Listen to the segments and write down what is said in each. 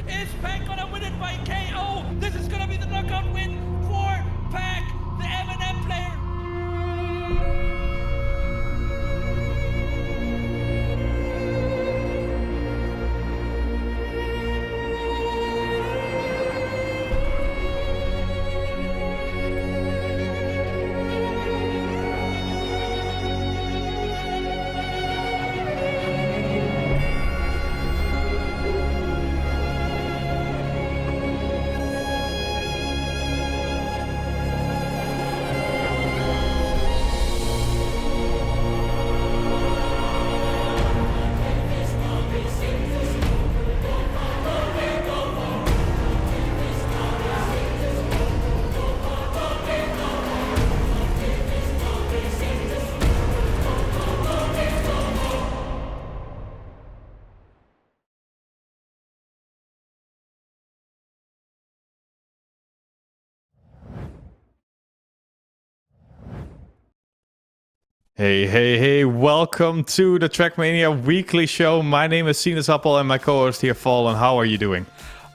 Is Pac gonna win it by KO? This is gonna be the knockout win for Pac, the M&M player. Hey, welcome to the Trackmania Weekly Show. My name is Sinus Appel and my co-host here, Fallen. How are you doing?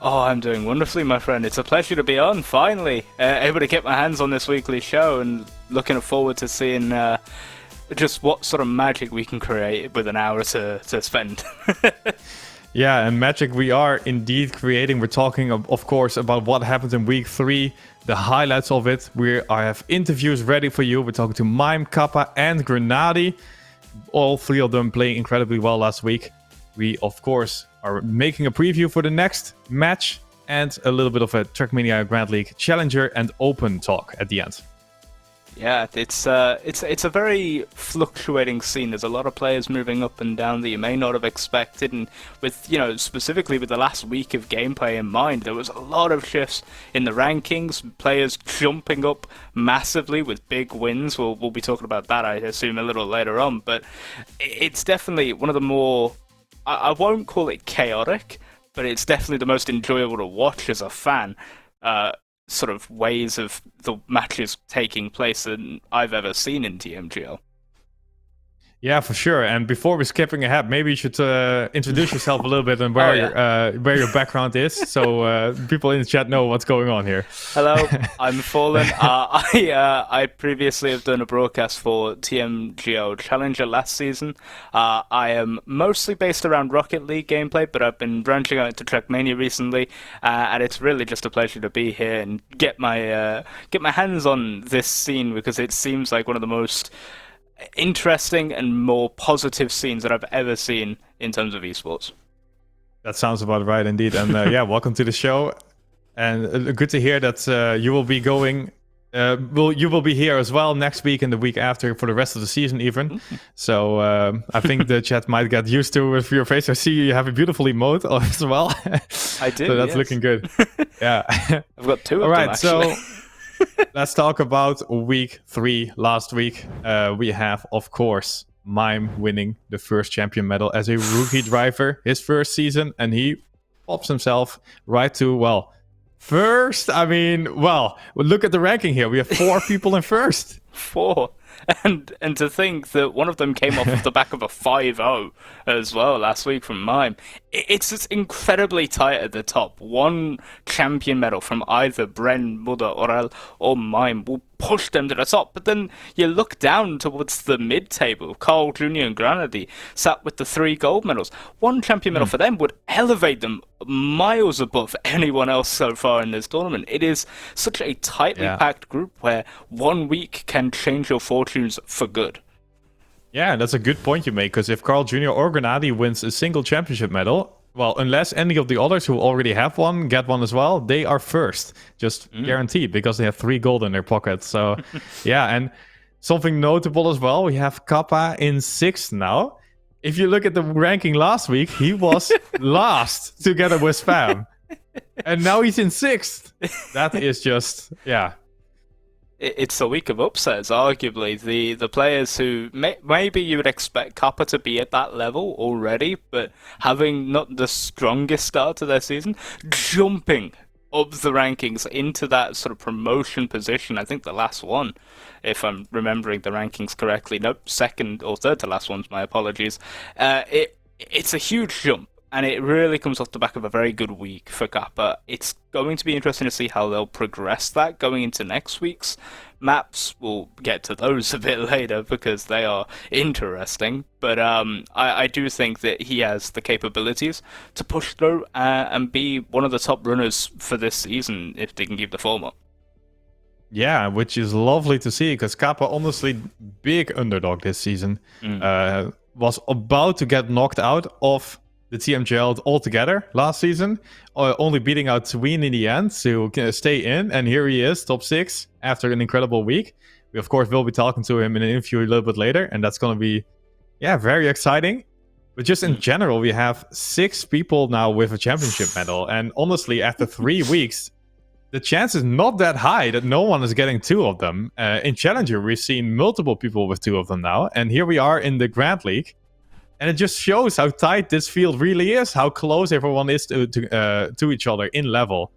Oh, I'm doing wonderfully, my friend. It's a pleasure to be on, finally. Able to get my hands on this weekly show and looking forward to seeing just what sort of magic we can create with an hour to spend. Yeah, and magic we are indeed creating. We're talking, of course, about what happened in week 3, the highlights of it. I have interviews ready for you. We're talking to Mime, Kappa, and GranaDy. All 3 of them playing incredibly well last week. We, of course, are making a preview for the next match and a little bit of a Trackmania Grand League Challenger and Open talk at the end. Yeah, it's a very fluctuating scene. There's a lot of players moving up and down that you may not have expected, and with specifically with the last week of gameplay in mind, there was a lot of shifts in the rankings. Players jumping up massively with big wins. We'll be talking about that, I assume, a little later on. But it's definitely one of the more, I won't call it chaotic, but it's definitely the most enjoyable to watch as a fan. Sort of ways of the matches taking place than I've ever seen in TMGL. Yeah, for sure. And before we're skipping ahead, maybe you should introduce yourself a little bit and where your background is, so people in the chat know what's going on here. Hello, I'm Fallen. I previously have done a broadcast for TMGL Challenger last season. I am mostly based around Rocket League gameplay, but I've been branching out into Trackmania recently, and it's really just a pleasure to be here and get my hands on this scene, because it seems like one of the most interesting and more positive scenes that I've ever seen in terms of esports. That sounds about right indeed. And yeah, welcome to the show. And good to hear that you will be going. You will be here as well next week and the week after for the rest of the season, even. So I think the chat might get used to with your face. I see you have a beautiful emote as well. I do. So that's looking good. Yeah, I've got 2 of them. All right, actually. So. Let's talk about week 3 last week. We have, of course, Mime winning the first champion medal as a rookie driver, his first season, and he pops himself right to, first. I mean, look at the ranking here. We have 4 people in first. 4. And to think that one of them came off of the back of a 5-0 as well last week from Mime. It's just incredibly tight at the top. 1 champion medal from either Bren, Mother, Orel, or Mime will push them to the top. But then you look down towards the mid-table. Carl Jr. and GranaDy sat with the 3 gold medals. 1 champion medal for them would elevate them miles above anyone else so far in this tournament. It is such a tightly packed group where 1 week can change your fortunes for good. Yeah, that's a good point you make, because if Carl Jr. or GranaDy wins a single championship medal, unless any of the others who already have one get one as well, they are first. Just guaranteed, because they have 3 gold in their pocket. So, yeah, and something notable as well, we have Kappa in 6th now. If you look at the ranking last week, he was last together with Spam. And now he's in 6th. That is just, yeah. It's a week of upsets, arguably. The players who maybe you would expect Kappa to be at that level already, but having not the strongest start to their season, jumping up the rankings into that sort of promotion position. I think the last one, if I'm remembering the rankings correctly, nope, 2nd or 3rd to last ones, my apologies. It's a huge jump. And it really comes off the back of a very good week for Kappa. It's going to be interesting to see how they'll progress that going into next week's maps. We'll get to those a bit later because they are interesting. But I do think that he has the capabilities to push through and be one of the top runners for this season if they can keep the form up. Yeah, which is lovely to see, because Kappa, honestly, big underdog this season, was about to get knocked out of the TMGL altogether last season, only beating out Tween in the end to stay in, and here he is, top 6, after an incredible week. We, of course, will be talking to him in an interview a little bit later, and that's going to be, very exciting. But just in general, we have 6 people now with a championship medal, and honestly, after 3 weeks, the chance is not that high that no one is getting 2 of them. In Challenger, we've seen multiple people with 2 of them now, and here we are in the Grand League. And it just shows how tight this field really is, how close everyone is to each other in level.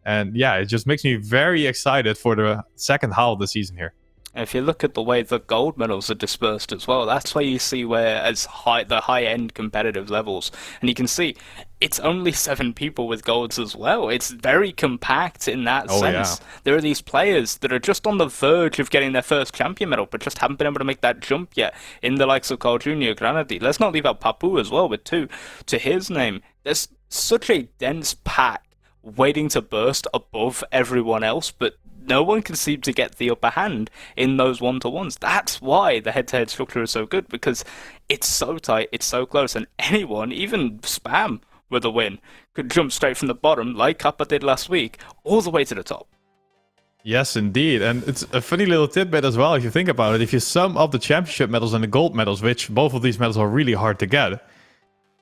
And yeah, it just makes me very excited for the second half of the season here. And if you look at the way the gold medals are dispersed as well, that's where you see where the high-end competitive levels, and you can see it's only 7 people with golds as well. It's very compact in that sense. Yeah. There are these players that are just on the verge of getting their first champion medal, but just haven't been able to make that jump yet. In the likes of Carl Jr., GranaDy. Let's not leave out Papu as well with 2 to his name. There's such a dense pack waiting to burst above everyone else, but no one can seem to get the upper hand in those one-to-ones. That's why the head-to-head structure is so good, because it's so tight, it's so close, and anyone, even Spam with a win, could jump straight from the bottom, like Kappa did last week, all the way to the top. Yes, indeed. And it's a funny little tidbit as well, if you think about it. If you sum up the championship medals and the gold medals, which both of these medals are really hard to get,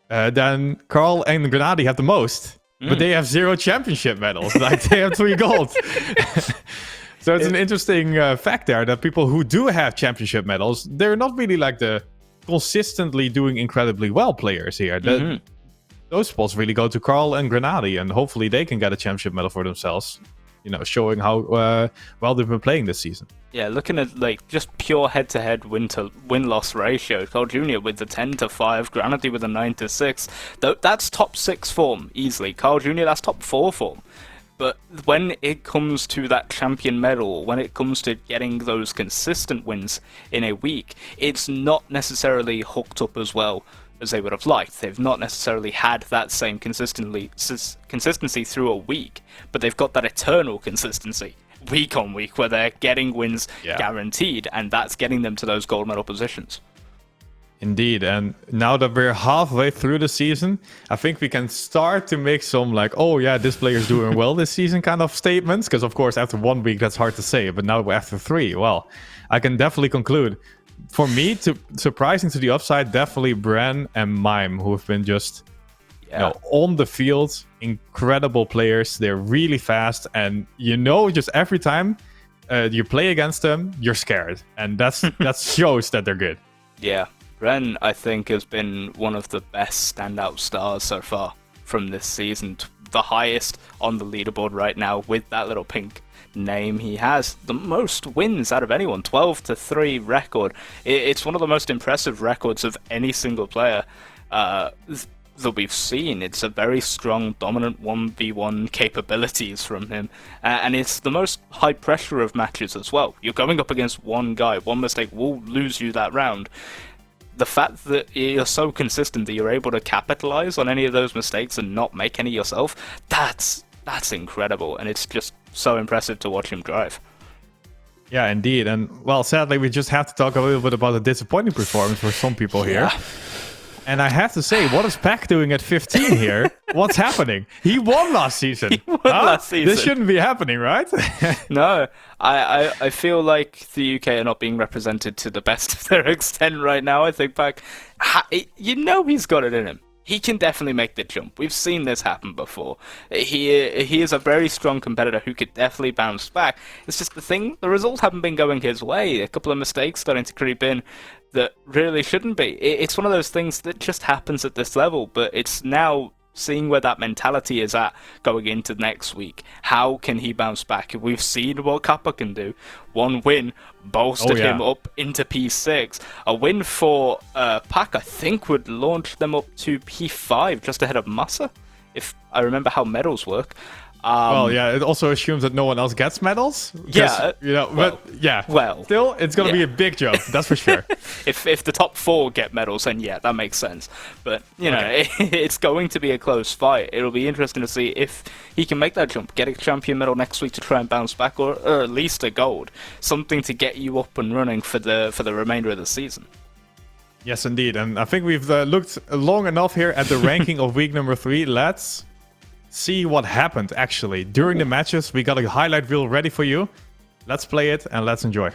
then Carl and GranaDy have the most. But they have 0 championship medals. Like, they have 3 gold. So it's an interesting fact there that people who do have championship medals, they're not really like the consistently doing incredibly well players here. Those spots really go to Carl and GranaDy, and hopefully they can get a championship medal for themselves. You know, showing how well they've been playing this season. Yeah, looking at like just pure head-to-head win-loss ratio, Carl Jr. with the 10-5, GranaDy with a 9-6. That's top 6 form easily. Carl Jr. that's top 4 form. But when it comes to that champion medal, when it comes to getting those consistent wins in a week, it's not necessarily hooked up as well as they would have liked. They've not necessarily had that same consistency through a week, but they've got that eternal consistency week on week where they're getting wins guaranteed, and that's getting them to those gold medal positions. Indeed, and now that we're halfway through the season, I think we can start to make some like, oh yeah, this player's doing well this season kind of statements, because of course after 1 week that's hard to say, but now after 3, well, I can definitely conclude. For me, surprising to the upside, definitely Bren and Mime, who have been just on the field, incredible players. They're really fast, and just every time you play against them, you're scared, and that shows that they're good. Yeah, Bren, I think, has been one of the best standout stars so far from this season. The highest on the leaderboard right now with that little pink name. He has the most wins out of anyone, 12-3 record. It's one of the most impressive records of any single player that we've seen. It's a very strong, dominant 1v1 capabilities from him, and it's the most high pressure of matches as well. You're going up against one guy, one mistake will lose you that round. The fact that you're so consistent that you're able to capitalize on any of those mistakes and not make any yourself, that's incredible, and it's just so impressive to watch him drive. Yeah, indeed. And, well, sadly, we just have to talk a little bit about a disappointing performance for some people here. And I have to say, what is Pack doing at 15 here? What's happening? He won last season. Last season. This shouldn't be happening, right? No, I feel like the UK are not being represented to the best of their extent right now. I think Pack, he's got it in him. He can definitely make the jump. We've seen this happen before. He is a very strong competitor who could definitely bounce back. It's just the results haven't been going his way. A couple of mistakes starting to creep in that really shouldn't be. It's one of those things that just happens at this level, but it's now seeing where that mentality is at going into next week. How can he bounce back? We've seen what Kappa can do. One win bolstered him up into P6. A win for Pack, I think, would launch them up to P5, just ahead of Massa, if I remember how medals work. It also assumes that no one else gets medals. Still, it's going to be a big jump, that's for sure. If the top 4 get medals, then that makes sense. But, it's going to be a close fight. It'll be interesting to see if he can make that jump, get a champion medal next week to try and bounce back, or at least a gold. Something to get you up and running for the remainder of the season. Yes, indeed. And I think we've looked long enough here at the ranking of week number 3. Let's see what happened actually during the matches. We got a highlight reel ready for you. Let's play it and let's enjoy.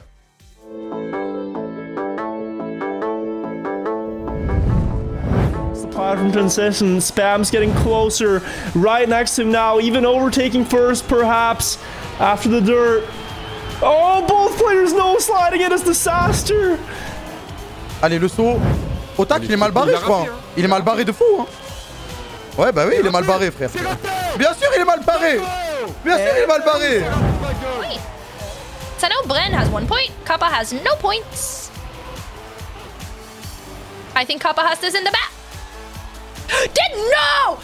It's the platform transition. Spam's getting closer, right next to him now, even overtaking first perhaps after the dirt. Oh, both players no sliding, it is disaster. Allez, le saut. Au tac, il est mal barré, je crois. Il est mal barré de fou, hein. Ouais, bah oui, il est mal barré, frère. Bien sûr, il est mal barré. Bien sûr, il est mal barré. I know Bren has 1 point. Kappa has no points. I think Kappa has this in the back. No!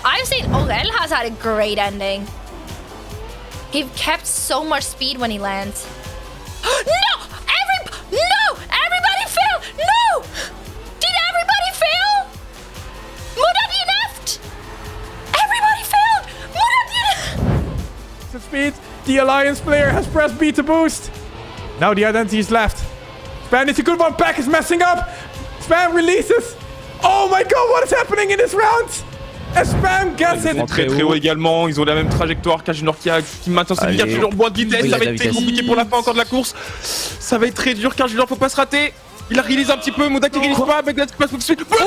I've seen Aurel has had a great ending. He kept so much speed when he lands. No! Everybody failed! No! Did everybody fail? Murat left! Everybody failed! Murat left! Speed. The Alliance player has pressed B to boost. Now the identity is left. Spam is a good one. Pack is messing up. Spam releases. Oh my god, what is happening in this round? And Spam gets it. Très haut également, ils ont la même trajectoire qu'Ajunor qui maintient cette ligne, Ajunor moins de vitesse, ça va être très compliqué pour la fin encore de la course. Ça va être très dur car Ajunor faut pas se rater. Il release un petit peu, Moda qui release pas, Bagdad qui passe tout de suite. Oui,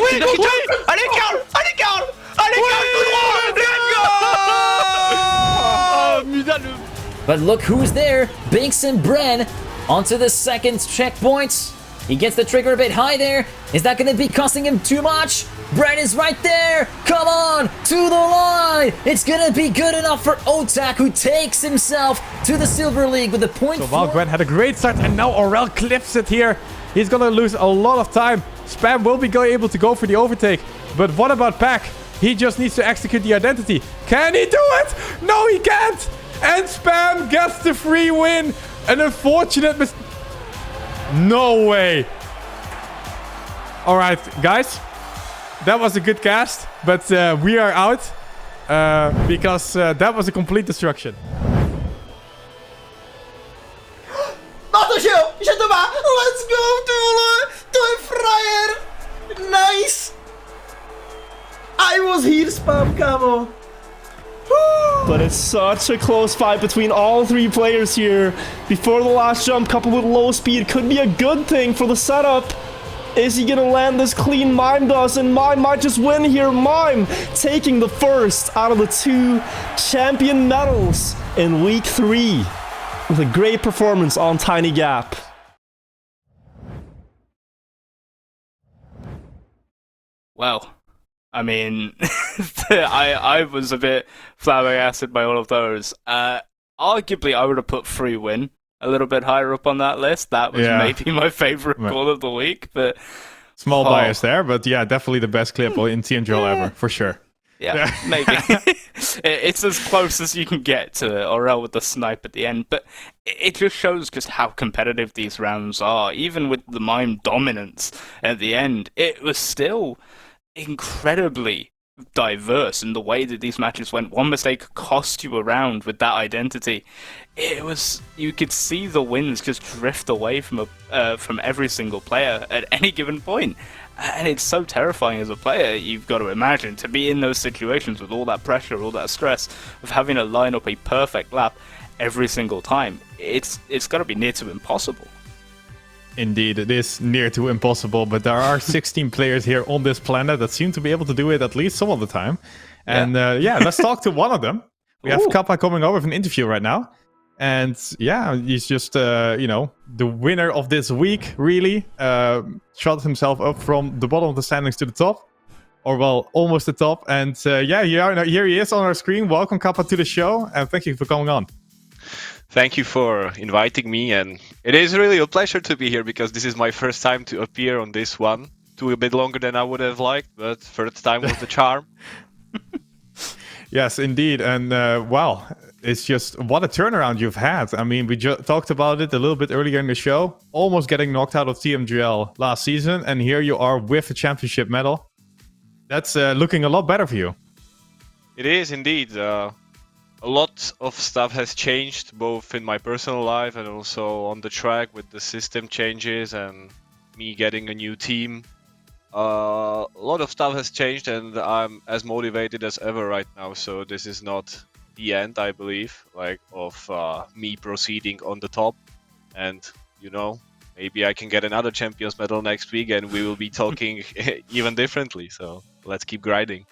allez Karl, tout droit, let's go. Muda le... But look who's there, Binks and Bren onto the second checkpoint. He gets the trigger a bit high there. Is that going to be costing him too much? Bren is right there. Come on, to the line. It's going to be good enough for Otak, who takes himself to the Silver League with a point. So Valgren had a great start, and now Aurel clips it here. He's going to lose a lot of time. Spam will be able to go for the overtake. But what about Pack? He just needs to execute the identity. Can he do it? No, he can't. And Spam gets the free win. An unfortunate mistake. No way. All right, guys. That was a good cast, but we are out because that was a complete destruction. Mata się! Idzie do ma! Let's go, Tule! To jest frajer! Nice! I was here, Spam Camo! But it's such a close fight between all three players here. Before the last jump, coupled with low speed, could be a good thing for the setup. Is he gonna land this clean? Mime does, and Mime might just win here. Mime taking the first out of the 2 champion medals in week 3 with a great performance on Tiny Gap. Well, I mean, I was a bit flabbergasted by all of those. Arguably, I would have put Free Win a little bit higher up on that list. That was maybe my favorite goal of the week, but... Small bias there, but yeah, definitely the best clip in TMGL ever, for sure. Yeah, maybe. It's as close as you can get to Aurel with the snipe at the end, but it just shows just how competitive these rounds are. Even with the Mime dominance at the end, it was still incredibly diverse in the way that these matches went. One mistake cost you a round with that identity. It was, you could see the wins just drift away from every single player at any given point. And it's so terrifying as a player, you've got to imagine, to be in those situations with all that pressure, all that stress of having to line up a perfect lap every single time. It's got to be near to impossible. Indeed, it is near to impossible, but there are 16 players here on this planet that seem to be able to do it at least some of the time. And let's talk to one of them. We have Kappa coming over with an interview right now. And yeah, he's just, the winner of this week, really. Shot himself up from the bottom of the standings to the top. Or, well, almost the top. And here he is on our screen. Welcome, Kappa, to the show. And thank you for coming on. Thank you for inviting me, and it is really a pleasure to be here because this is my first time to appear on this one. Took a bit longer than I would have liked, but third time was the charm. Yes, indeed. And wow, it's just what a turnaround you've had. I mean, we talked about it a little bit earlier in the show. Almost getting knocked out of TMGL last season, and here you are with a championship medal. That's looking a lot better for you. It is indeed. A lot of stuff has changed, both in my personal life and also on the track with the system changes and me getting a new team. A lot of stuff has changed and I'm as motivated as ever right now, so this is not the end, I believe, of me proceeding on the top. And, maybe I can get another Champions medal next week and we will be talking even differently, so let's keep grinding.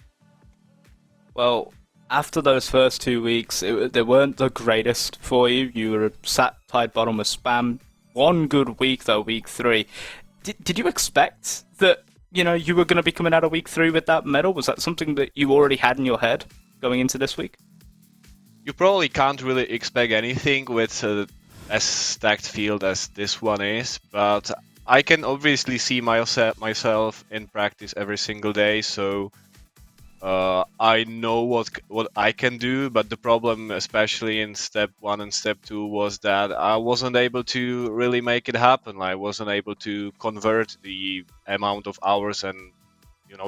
Well, after those first 2 weeks, they weren't the greatest for you. You were sat tied bottom with Spam. One good week, though, week 3. Did you expect that, you were going to be coming out of week 3 with that medal? Was that something that you already had in your head going into this week? you probably can't really expect anything with as stacked field as this one is, but I can obviously see myself in practice every single day, so I know what I can do. But the problem, especially in step 1 and step 2, was that I wasn't able to really make it happen. I wasn't able to convert the amount of hours and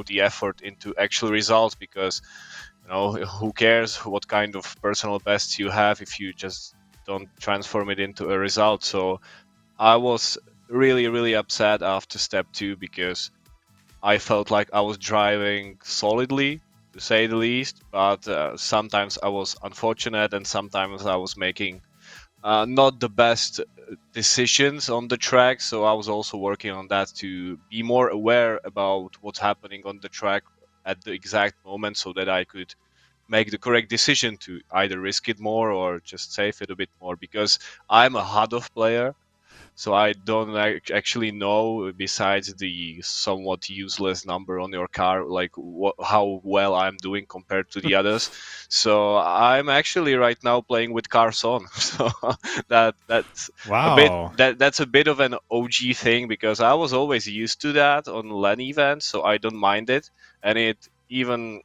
the effort into actual results, because who cares what kind of personal bests you have if you just don't transform it into a result. So I was really upset after step 2, because I felt like I was driving solidly, to say the least, but sometimes I was unfortunate and sometimes I was making not the best decisions on the track. So I was also working on that, to be more aware about what's happening on the track at the exact moment, so that I could make the correct decision to either risk it more or just save it a bit more, because I'm a HUD-off player, so I don't actually know, besides the somewhat useless number on your car, like how well I'm doing compared to the others. So I'm actually right now playing with cars on. So that's Wow. that's a bit of an OG thing, because I was always used to that on LAN events, so I don't mind it, and it even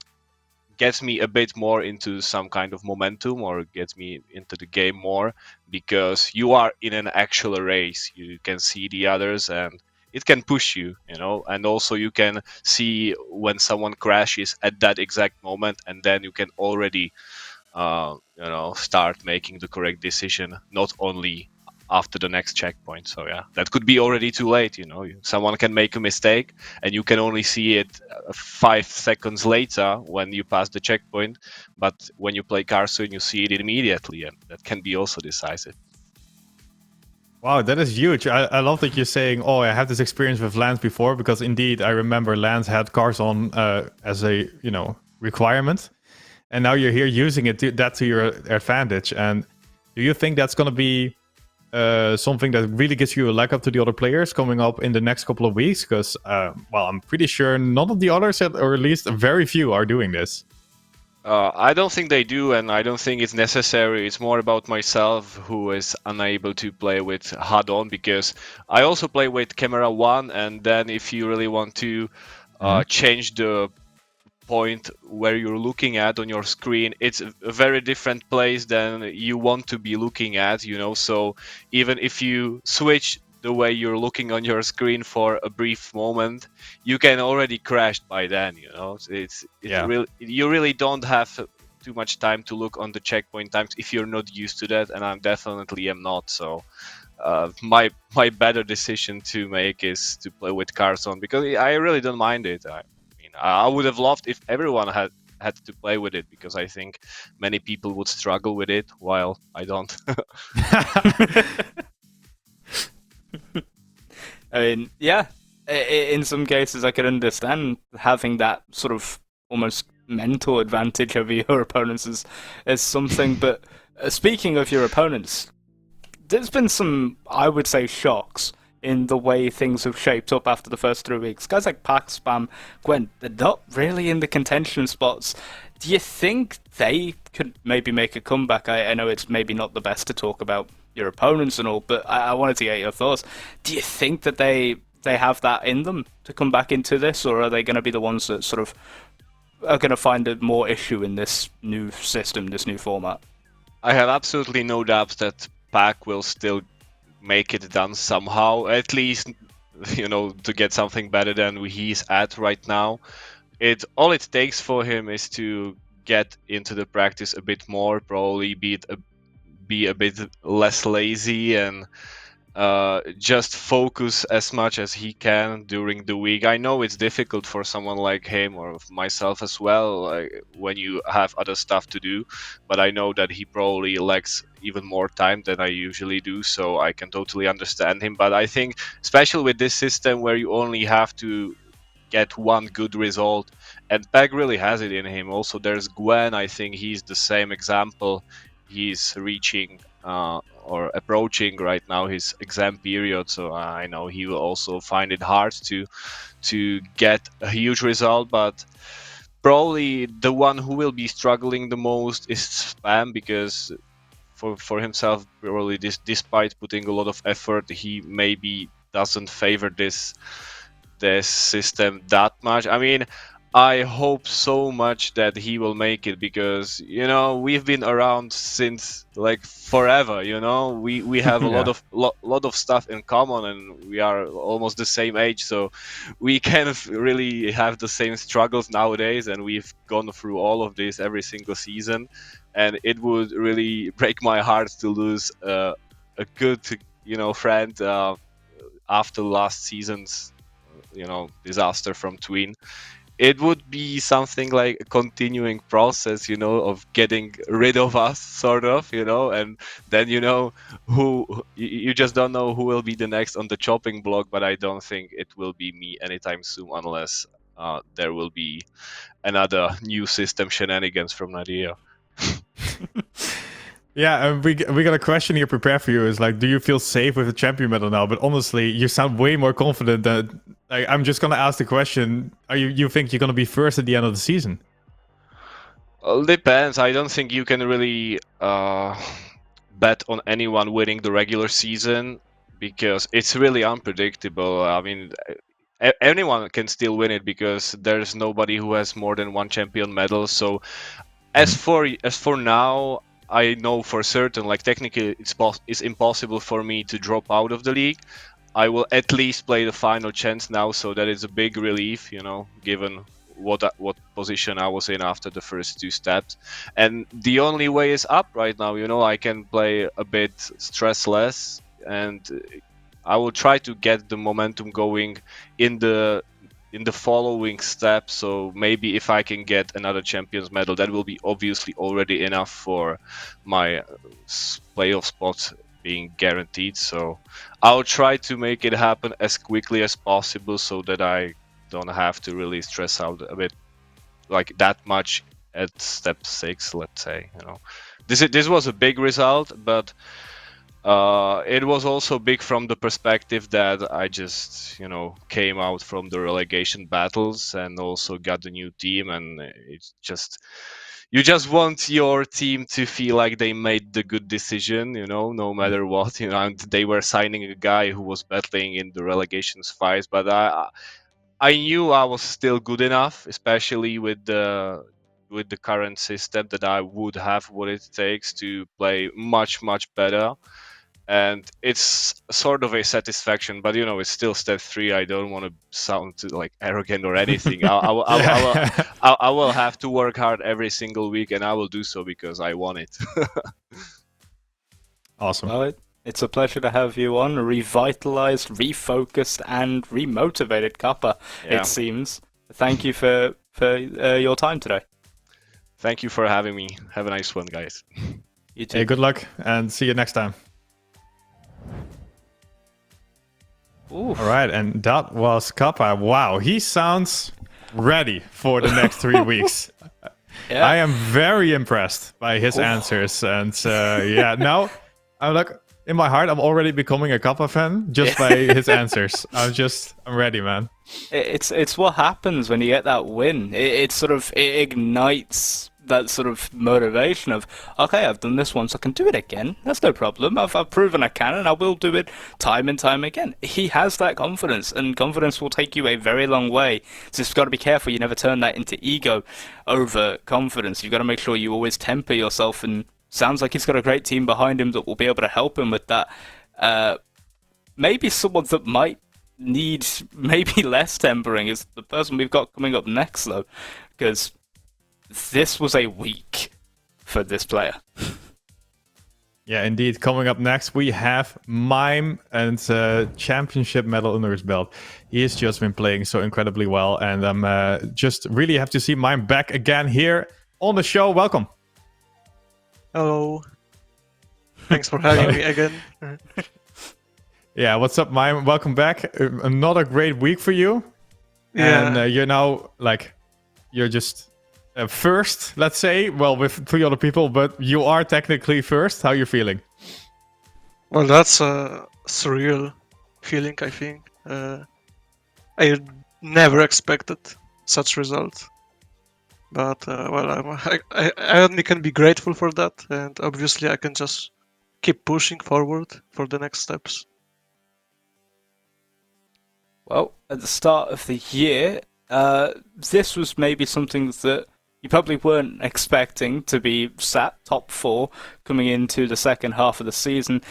gets me a bit more into some kind of momentum, or gets me into the game more, because you are in an actual race. You can see the others and it can push you, and also you can see when someone crashes at that exact moment, and then you can already start making the correct decision, not only after the next checkpoint. So yeah, that could be already too late. Someone can make a mistake and you can only see it 5 seconds later when you pass the checkpoint, but when you play Carson, you see it immediately, and that can be also decisive. Wow, that is huge. I love that you're saying, oh, I have this experience with Lance before, because indeed I remember Lance had cars on as a requirement, and now you're here using it to your advantage. And do you think that's going to be something that really gives you a leg up to the other players coming up in the next couple of weeks? Because, I'm pretty sure none of the others, or at least very few, are doing this. I don't think they do, and I don't think it's necessary. It's more about myself, who is unable to play with HUD on, because I also play with camera 1, and then if you really want to change the point where you're looking at on your screen, it's a very different place than you want to be looking at, so even if you switch the way you're looking on your screen for a brief moment, you can already crash by then. Really, you really don't have too much time to look on the checkpoint times if you're not used to that, and I definitely am not. So my better decision to make is to play with cars on, because I really don't mind it. I would have loved if everyone had to play with it, because I think many people would struggle with it, while I don't. I mean, yeah, in some cases I could understand having that sort of almost mental advantage over your opponents as something, but speaking of your opponents, there's been some, I would say, shocks in the way things have shaped up after the first 3 weeks. Guys like Pac, Spam, Gwen, they're not really in the contention spots. Do you think they could maybe make a comeback? I know it's maybe not the best to talk about your opponents and all, but I wanted to get your thoughts. Do you think that they have that in them to come back into this, or are they going to be the ones that sort of are going to find a more issue in this new system, this new format? I have absolutely no doubts that Pac will still make it done somehow, at least to get something better than he's at right now. All it takes for him is to get into the practice a bit more, probably be a bit less lazy, and just focus as much as he can during the week. I know it's difficult for someone like him, or myself as well, when you have other stuff to do, but I know that he probably lacks even more time than I usually do, so I can totally understand him. But I think, especially with this system where you only have to get one good result, and Peg really has it in him. Also, there's Gwen. I think he's the same example. He's reaching or approaching right now his exam period, so I know he will also find it hard to get a huge result. But probably the one who will be struggling the most is Spam, because for himself, probably despite putting a lot of effort, he maybe doesn't favor this system that much. I mean, I hope so much that he will make it, because we've been around since like forever. We have a lot of stuff in common, and we are almost the same age, so we kind of really have the same struggles nowadays, and we've gone through all of this every single season, and it would really break my heart to lose a good friend after last season's disaster from Twin. It would be something like a continuing process, of getting rid of us, sort of, and then who you just don't know who will be the next on the chopping block. But I don't think it will be me anytime soon, unless there will be another new system shenanigans from Nadia. Yeah, we got a question here prepared for you. Is like, do you feel safe with the champion medal now? But honestly, you sound way more confident than. I'm just gonna ask the question: you think you're gonna be first at the end of the season? Well, depends. I don't think you can really bet on anyone winning the regular season, because it's really unpredictable. I mean, anyone can still win it, because there's nobody who has more than one champion medal. So as for now, I know for certain, like technically it's impossible for me to drop out of the league. I will at least play the final chance now, so that is a big relief, given what position I was in after the first two steps. And the only way is up right now. I can play a bit stressless, and I will try to get the momentum going in the following step. So maybe if I can get another champions medal, that will be obviously already enough for my playoff spot being guaranteed. So I'll try to make it happen as quickly as possible, so that I don't have to really stress out a bit like that much at step 6, let's say. This was a big result, but it was also big from the perspective that I just came out from the relegation battles and also got the new team, and it's just, you just want your team to feel like they made the good decision, no matter what. And they were signing a guy who was battling in the relegations fights, but I knew I was still good enough, especially with the current system, that I would have what it takes to play much better. And it's sort of a satisfaction, but it's still step 3. I don't want to sound like arrogant or anything. I will have to work hard every single week, and I will do so because I want it. Awesome. Well, it's a pleasure to have you on, revitalized, refocused, and remotivated Kappa. Yeah. It seems. Thank you for your time today. Thank you for having me. Have a nice one, guys. You too. Hey, good luck, and see you next time. Oof. All right, and that was Kappa. Wow, he sounds ready for the next 3 weeks. Yeah. I am very impressed by his answers, and now I'm like, in my heart, I'm already becoming a Kappa fan just by his answers. I'm ready, man. It's what happens when you get that win. It ignites that sort of motivation of, okay, I've done this once, I can do it again. That's no problem. I've proven I can, and I will do it time and time again. He has that confidence, and confidence will take you a very long way. So you've got to be careful you never turn that into ego over confidence. You've got to make sure you always temper yourself, and sounds like he's got a great team behind him that will be able to help him with that. Maybe someone that might need maybe less tempering is the person we've got coming up next, though, because this was a week for this player. Yeah, indeed. Coming up next, we have Mime and championship medal under his belt. He has just been playing so incredibly well, and I'm just really happy to see Mime back again here on the show. Welcome. Hello. Thanks for having me again. Yeah, what's up, Mime? Welcome back. Another great week for you. Yeah. And you're now, you're just first, let's say. Well, with 3 other people, but you are technically first. How are you feeling? Well, that's a surreal feeling, I think. I never expected such results. But well, I only can be grateful for that, and obviously I can just keep pushing forward for the next steps. Well, at the start of the year, this was maybe something that you probably weren't expecting to be sat top 4 coming into the second half of the season.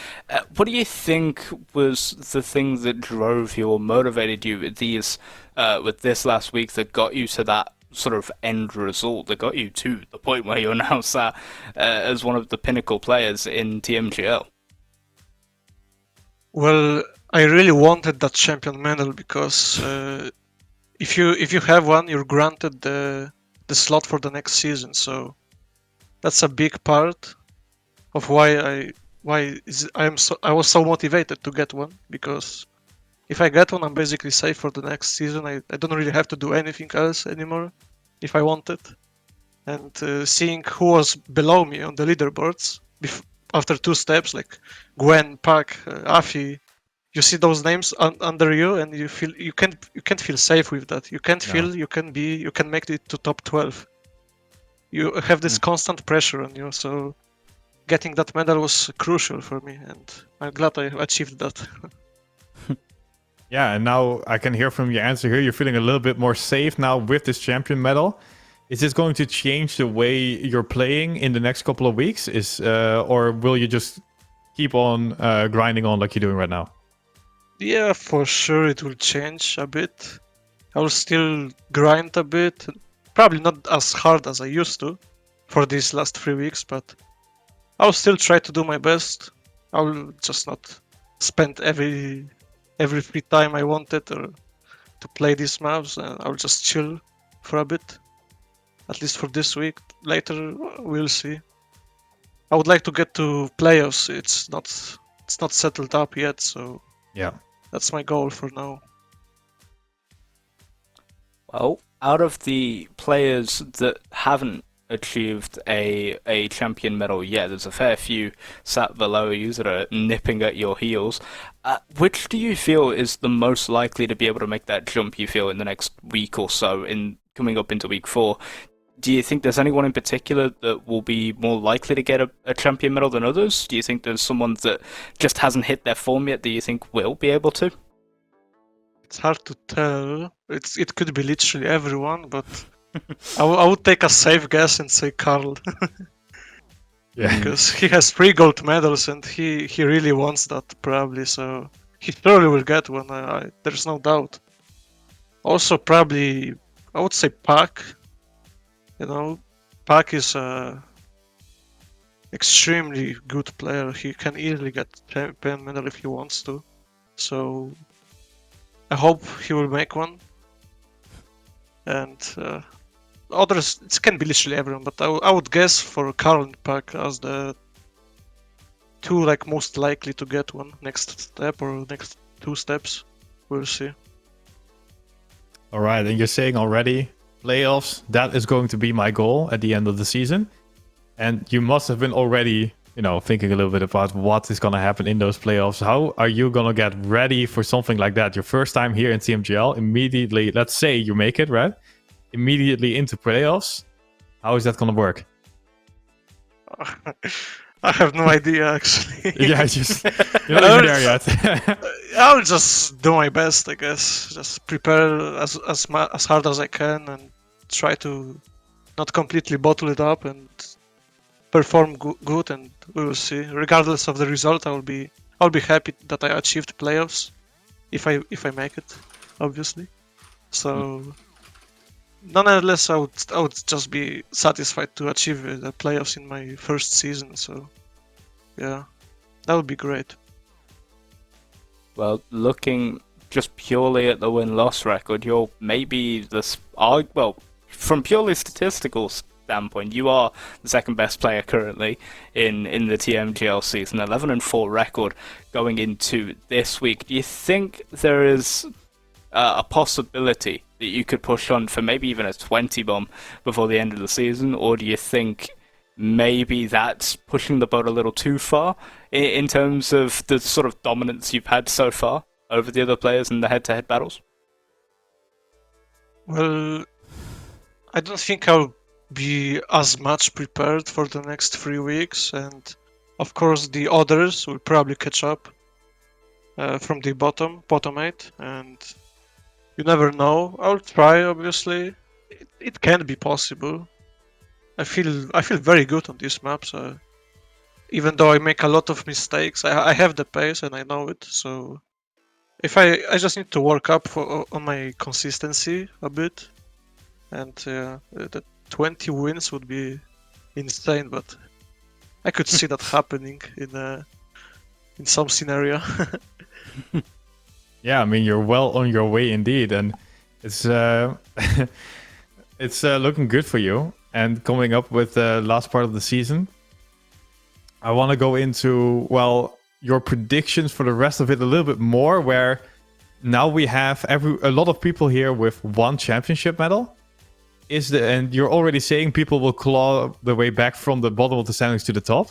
What do you think was the thing that drove you or motivated you with this last week that got you to that sort of end result, that got you to the point where you're now sat as one of the pinnacle players in TMGL? Well, I really wanted that champion medal because if you have one, you're granted the slot for the next season. So that's a big part of why I was so motivated to get one, because if I get one, I'm basically safe for the next season. I don't really have to do anything else anymore if I wanted. And seeing who was below me on the leaderboards after 2 steps, like Gwen, Pac, Afi, you see those names under you, and you feel you can't feel safe with that. You can't feel you can make it to top 12. You have this constant pressure on you, so getting that medal was crucial for me, and I'm glad I achieved that. Yeah, and now I can hear from your answer here, you're feeling a little bit more safe now with this champion medal. Is this going to change the way you're playing in the next couple of weeks? Or will you just keep on grinding on like you're doing right now? Yeah, for sure it will change a bit. I will still grind a bit. Probably not as hard as I used to for these last 3 weeks, but I'll still try to do my best. I will just not spend every free time I wanted or to play these maps, and I'll just chill for a bit. At least for this week. Later we'll see. I would like to get to playoffs. It's not settled up yet, so yeah, that's my goal for now. Well, out of the players that haven't achieved a champion medal yet, there's a fair few sat below you that are nipping at your heels. Which do you feel is the most likely to be able to make that jump, you feel, in the next week or so, in coming up into week 4? Do you think there's anyone in particular that will be more likely to get a champion medal than others? Do you think there's someone that just hasn't hit their form yet that you think will be able to? It's hard to tell. It could be literally everyone, but I would take a safe guess and say Carl. Yeah. Because he has 3 gold medals and he really wants that probably, so he surely will get one. There's no doubt. Also, probably I would say Pac. You know, Pac is a extremely good player. He can easily get champion medal if he wants to. So I hope he will make one. And others, it can be literally everyone, but I would guess for Carl and Pac as the 2 like most likely to get one next step or next 2 steps. We'll see. All right, and you're saying already playoffs, that is going to be my goal at the end of the season. And you must have been already, thinking a little bit about what is going to happen in those playoffs. How are you going to get ready for something like that? Your first time here in TMGL, immediately, let's say you make it, right? Immediately into playoffs. How is that going to work? I have no idea, actually. Yeah, you're not even there yet. I'll just do my best, I guess. Just prepare as hard as I can and try to not completely bottle it up and perform good, and we will see. Regardless of the result, I'll be happy that I achieved playoffs if I make it, obviously. So nonetheless, I would just be satisfied to achieve the playoffs in my first season. So yeah, that would be great. Well, looking just purely at the win-loss record, you're maybe from purely statistical standpoint, you are the second best player currently in the TMGL season. 11-4 record going into this week. Do you think there is a possibility that you could push on for maybe even a 20 bomb before the end of the season, or do you think maybe that's pushing the boat a little too far in terms of the sort of dominance you've had so far over the other players in the head-to-head battles? Well, I don't think I'll be as much prepared for the next 3 weeks, and of course the others will probably catch up from the bottom 8, and you never know. I'll try, obviously. It can be possible. I feel very good on these maps. Even though I make a lot of mistakes, I have the pace and I know it. So if I just need to work up on my consistency a bit, and the 20 wins would be insane. But I could see that happening in some scenario. Yeah, I mean, you're well on your way indeed, and it's it's looking good for you. And coming up with the last part of the season, I want to go into, well, your predictions for the rest of it a little bit more, where now we have a lot of people here with 1 championship medal. And you're already saying people will claw their way back from the bottom of the standings to the top.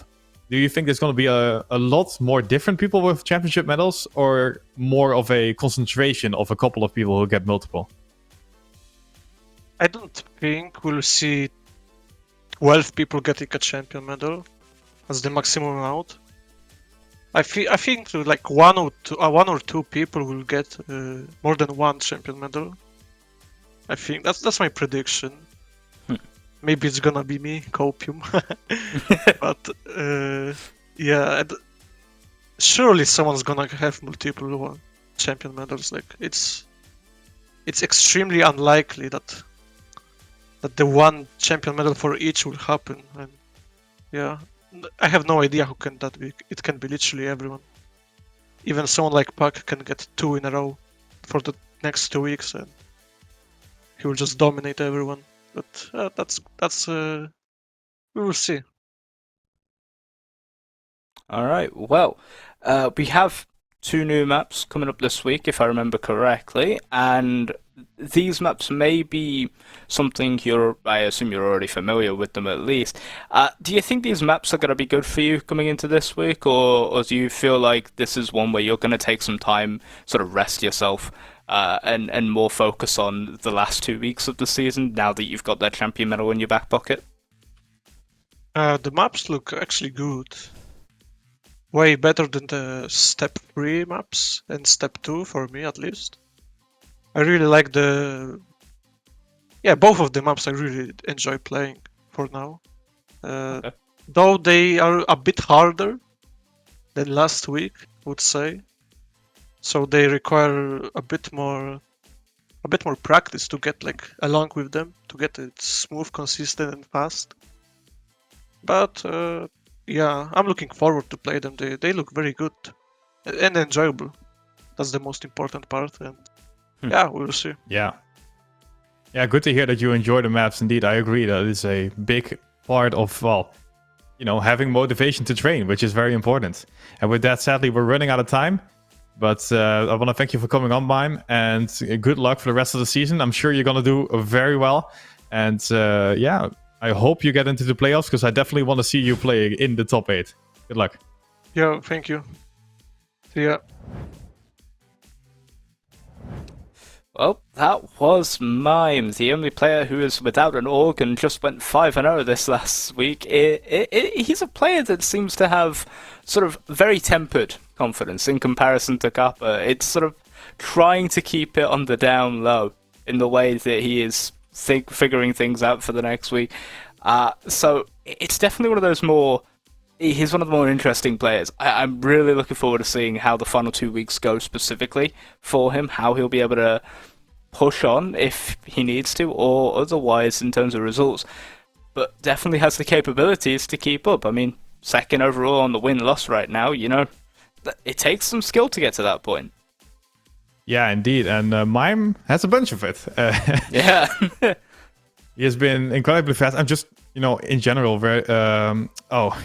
Do you think there's going to be a lot more different people with championship medals, or more of a concentration of a couple of people who get multiple? I don't think we'll see 12 people getting a champion medal as the maximum amount. I think like one or two people will get more than 1 champion medal. I think that's my prediction. Maybe it's gonna be me, Copium. But yeah, surely someone's gonna have multiple champion medals. Like it's extremely unlikely that the 1 champion medal for each will happen. And yeah, I have no idea who can that be. It can be literally everyone. Even someone like Puck can get 2 in a row for the next 2 weeks, and he will just dominate everyone. But that's we will see. All right. Well, we have 2 new maps coming up this week, if I remember correctly, and these maps may be something I assume you're already familiar with them at least. Do you think these maps are going to be good for you coming into this week, or do you feel like this is one where you're going to take some time, sort of rest yourself, and more focus on the last 2 weeks of the season now that you've got that champion medal in your back pocket? The maps look actually good. Way better than the Step 3 maps and Step 2 for me, at least. I really like both of the maps I really enjoy playing for now. Okay. Though they are a bit harder than last week, I would say. So they require a bit more practice to get like along with them, to get it smooth, consistent, and fast. But yeah, I'm looking forward to play them. They look very good and enjoyable. That's the most important part. And yeah, we'll see. Yeah, good to hear that you enjoy the maps. Indeed, I agree that it's a big part of, well, having motivation to train, which is very important. And with that, sadly, we're running out of time. But I want to thank you for coming on, Mime, and good luck for the rest of the season. I'm sure you're going to do very well. And yeah, I hope you get into the playoffs, because I definitely want to see you play in the top 8. Good luck. Yeah, thank you. See ya. Well, that was Mime, the only player who is without an org and just went 5-0 this last week. He's a player that seems to have sort of very tempered confidence in comparison to Kappa. It's sort of trying to keep it on the down low in the way that he is figuring things out for the next week. So it's definitely one of those he's one of the more interesting players. I'm really looking forward to seeing how the final 2 weeks go specifically for him, how he'll be able to push on if he needs to, or otherwise in terms of results. But definitely has the capabilities to keep up. I mean, 2nd overall on the win-loss right now, it takes some skill to get to that point. Yeah, indeed. And Mime has a bunch of it. Yeah. He has been incredibly fast. I'm just, in general, very...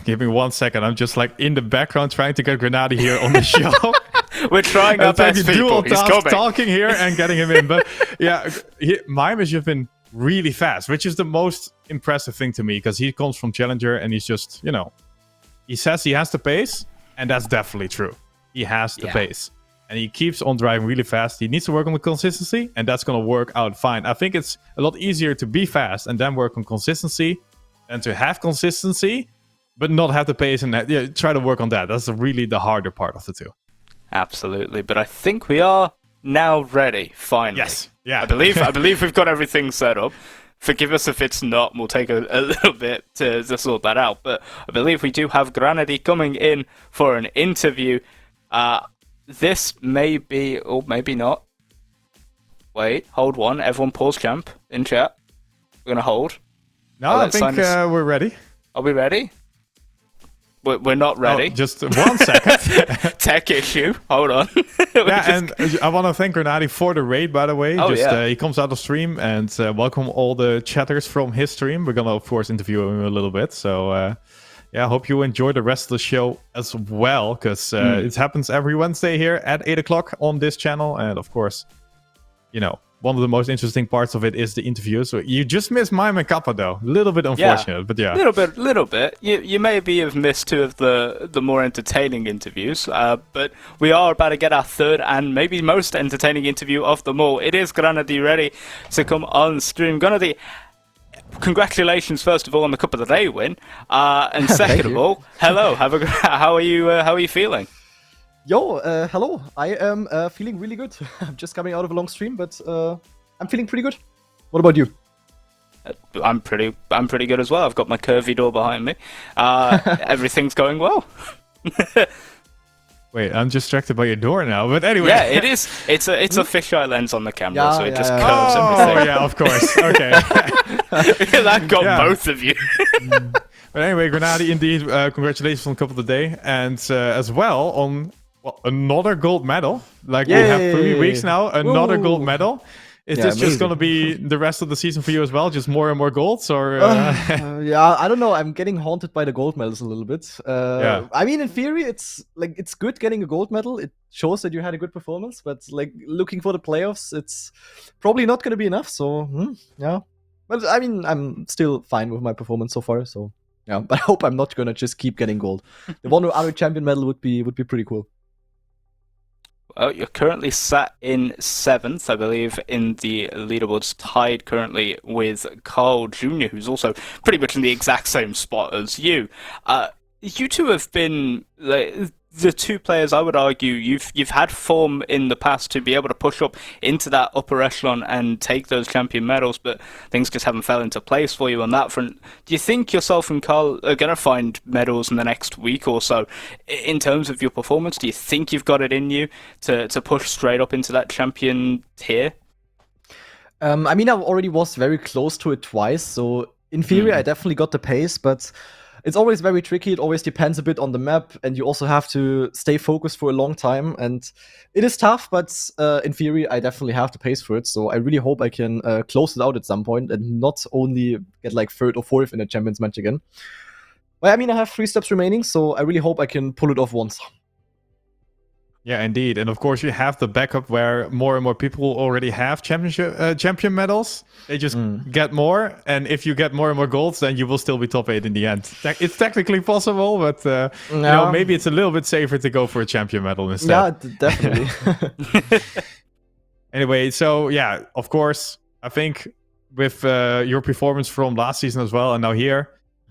give me 1 second. I'm just like in the background trying to get GranaDy here on the show. We're trying our best, people. He's coming. Talking here and getting him in. But yeah, Mime has just been really fast, which is the most impressive thing to me, because he comes from Challenger and he's just, he says he has the pace, and that's definitely true. He has the pace. and he keeps on driving really fast. He needs to work on the consistency, and that's going to work out fine. I think it's a lot easier to be fast and then work on consistency than to have consistency, but not have the pace and try to work on that. That's really the harder part of the two. Absolutely, but I think we are now ready, finally. Yes, yeah. I believe we've got everything set up. Forgive us if it's not, we'll take a little bit to sort that out, but I believe we do have GranaDy coming in for an interview. This may be, or maybe not. Wait, hold one. Everyone pause champ in chat. We're going to hold. No, I think we're ready. Are we ready? We're not ready. Oh, just 1 second. Tech issue. Hold on. And I want to thank GranaDy for the raid, by the way. He comes out of stream, and welcome all the chatters from his stream. We're going to, of course, interview him a little bit. So, I hope you enjoy the rest of the show as well, because it happens every Wednesday here at 8 o'clock on this channel. And, of course, one of the most interesting parts of it is the interview. So you just missed Mime and Kappa, though. A little bit unfortunate, but yeah. Little bit. You maybe have missed two of the more entertaining interviews, but we are about to get our third and maybe most entertaining interview of them all. It is GranaDy ready to come on stream. GranaDy, congratulations first of all on the Cup of the Day win, and second of all, hello. How are you feeling? Yo, hello. I am feeling really good. I'm just coming out of a long stream, but I'm feeling pretty good. What about you? I'm pretty good as well. I've got my curvy door behind me. Everything's going well. Wait, I'm distracted by your door now. But anyway, yeah, it is. It's a fisheye lens on the camera, so it just curves everything. Oh yeah, of course. Okay, that got both of you. But anyway, GranaDy, indeed, congratulations on Cup of the Day, and as well on another gold medal. Like we have 3 weeks now, another gold medal. Is this just going to be the rest of the season for you as well? Just more and more golds? Or yeah, I don't know. I'm getting haunted by the gold medals a little bit. I mean, in theory, it's good getting a gold medal. It shows that you had a good performance. But like looking for the playoffs, it's probably not going to be enough. So yeah, but I mean, I'm still fine with my performance so far. So yeah, but I hope I'm not going to just keep getting gold. The one or other champion medal would be pretty cool. Well, you're currently sat in 7th, I believe, in the leaderboards, tied currently with Carl Jr., who's also pretty much in the exact same spot as you. You two have been the two players, I would argue, you've had form in the past to be able to push up into that upper echelon and take those champion medals, but things just haven't fell into place for you on that front. Do you think yourself and Carl are going to find medals in the next week or so? In terms of your performance, do you think you've got it in you to push straight up into that champion tier? I mean, I already was very close to it twice, so in theory, I definitely got the pace, but it's always very tricky. It always depends a bit on the map, and you also have to stay focused for a long time. And it is tough, but in theory, I definitely have the pace for it. So I really hope I can close it out at some point and not only get like 3rd or 4th in a champions match again. But I mean, I have 3 steps remaining, so I really hope I can pull it off once. Yeah, indeed. And of course, you have the backup where more and more people already have champion medals. They just get more. And if you get more and more golds, then you will still be top 8 in the end. It's technically possible, but you know, maybe it's a little bit safer to go for a champion medal instead. Yeah, definitely. Anyway, so yeah, of course, I think with your performance from last season as well, and now here,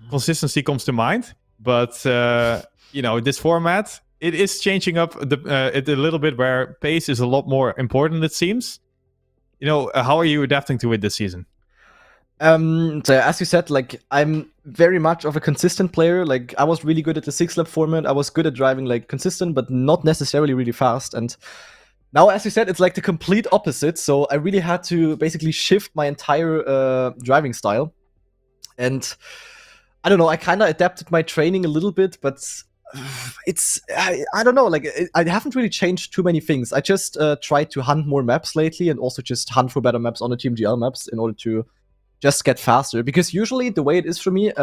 consistency comes to mind. But, you know, this format, it is changing up it a little bit where pace is a lot more important, it seems. You know, how are you adapting to it this season? So as you said, like, I'm very much of a consistent player. Like, I was really good at the 6-lap format. I was good at driving, like, consistent, but not necessarily really fast. And now, as you said, it's like the complete opposite. So I really had to basically shift my entire driving style. And I don't know, I kind of adapted my training a little bit, but it's I don't know, like I haven't really changed too many things. I just tried to hunt more maps lately, and also just hunt for better maps on the TMGL maps in order to just get faster. Because usually the way it is for me,